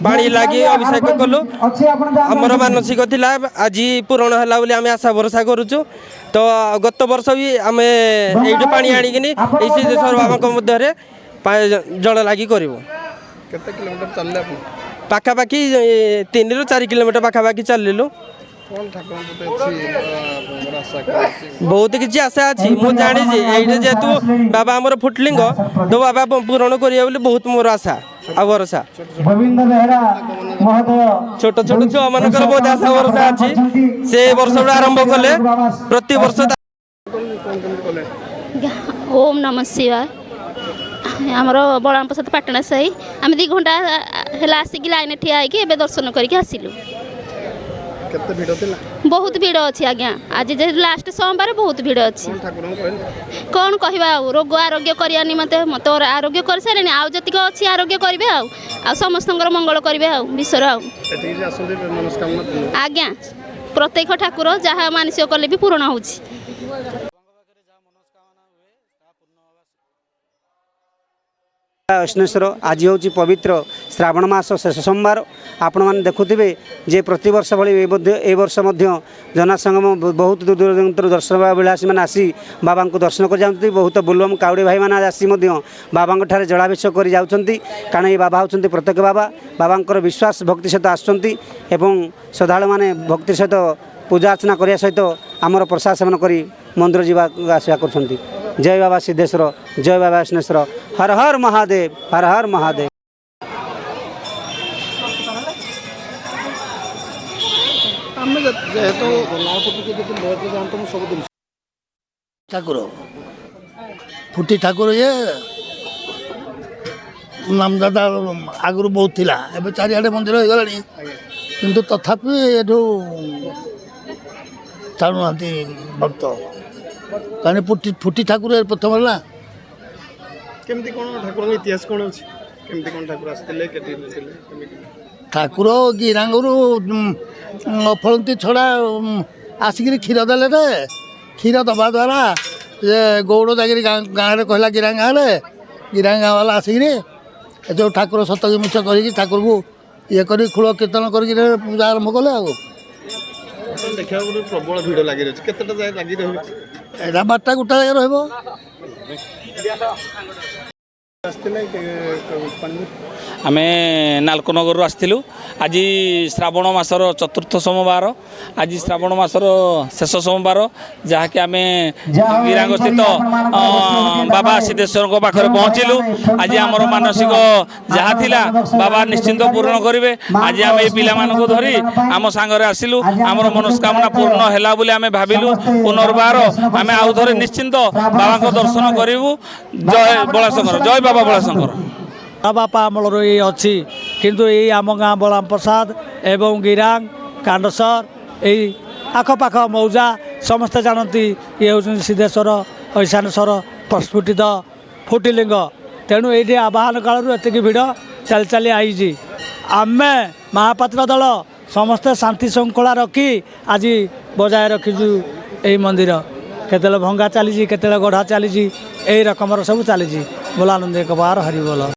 पानी लगी अभिषेक कलु आमर मानसिक थिला आज पूरण है बोली आम आशा भरोसा करुचु। तो गत वर्ष भी आम ये पानी आणिकी सिद्धेश्वर बाबा मध्य जल लगी करूँ। पाखापाखि 3 ରୁ 4 किलोमीटर पाखापाखि चलू। बहुत किसी आशा अच्छी मुझे जानी ये जेहेतु बाबा आमर फुटलिंग तो बाबा पूरण करेंगे बहुत मोर आशा आ भरोसा। छोट छोट छुआ मान बहुत आशा भरोसा अच्छी से वर्ष आरंभ कले प्रति वर्ष। ओम नमः शिवाय। आमर बलराम प्रसाद पाटना साही आम 2 घंटा है आसिक लाइन ठिया होगी दर्शन करके आसिलु। बहुत भीड़ अच्छी आज्ञा आज लास्ट सोमवार बहुत भीड़ अच्छी। कौन कहवा रोग आरोग्य करने निमंते मत आरोग्य कर सारे आउ जतिक अच्छी आरोग्य करेंगे आ समस्त मंगल करेंगे विश्वर आज्ञा प्रत्येक ठाकुर जहाँ मानसिक कले भी पूर्ण हो। अश्नेश्वर आज हूँ पवित्र श्रावण मास शेष सोमवार। आपण मैंने देखुवे जे प्रत वर्ष भाई वर्ष जनसंगम बहुत दूर दूर दर्शन विलासी मैंने आसी बाबा को दर्शन कर जाती। बहुत बोलबम काउड़ी भाई मैंने आसी बाबा ठारे जलाभिषेक कर जाती कारण ये बाबा होती प्रत्येक बाबा बाबा विश्वास भक्ति सहित आसुँच एवं श्रद्धालु मैंने भक्ति सहित पूजा अर्चना करने सहित आमर प्रसाद सेवन कर मंदिर जावा आसवा कर। जय बाबा सिद्धेश्वर जय बाबा अश्नेश्वर हर हर महादेव हर हर महादेव। ठाकुर फुटी ठाकुर ये नामदादा आगु बहुत थिला एबे चारिआडे मंदिर हो गलानी किंतु तथापि एठू छाणु भक्त कहीं फुटी ठाकुर प्रथम है केमती कौन ठाकुर इतिहास कौन अच्छे केमती कौन ठाकुर आसते ठाकुर गिरांगरू फलती छड़ा आसिक क्षीर देले क्षीर दबा द्वारा ये गौड़ जागिरी गाँव में कहला गिरांग गाँव वाला आसिक जो ठाकुर सतकी मिछ कर ठाकुर को ये कर खूल कीर्तन कर पूजा आरंभ कले देखा प्रबल भिड़ लगी रही है लगी रही 12टा गोटा जगह रही। आम नालकोनगर आसलु आज श्रावण मासर चतुर्थ सोमवार आज श्रावण मासर शेष सोमवार जहाँकि आम गिरांग स्थित बाबा सिद्धेश्वर पाखे पहुँचलु। आज आमर मानसिक जहाँ थिला बाबा निश्चिंत पूर्ण करेंगे। आज आम ये पिला धरी आम सांगरे आसिलु आमर मनोस्कामना पूर्ण है बोली आम भाविलु। पुनर्बार आम आउ थे निश्चिंत बाबा को दर्शन करूँ। जय बलाशंकर जय बाबा बलाशंकर। बापा अमल ये अच्छी किंतु ये आम गाँ बलराम प्रसाद एवं गिरांग कांडसर यही आखपाख मौजा समस्ते जानती ये हूँ सिद्धेश्वर ईशानेश्वर प्रस्फुटित फुटिलिंग। तेणु ये आवाहन कालू एतिक भिड़ चली चली आई आम महापात्र दल समस्ते शांति श्रृंखला रखी आज बजाय रखीजु यही मंदिर केतले भंगा चली केतले गढ़ा चली यही रकम सब चली बोलानंद एक बार हरिबोल।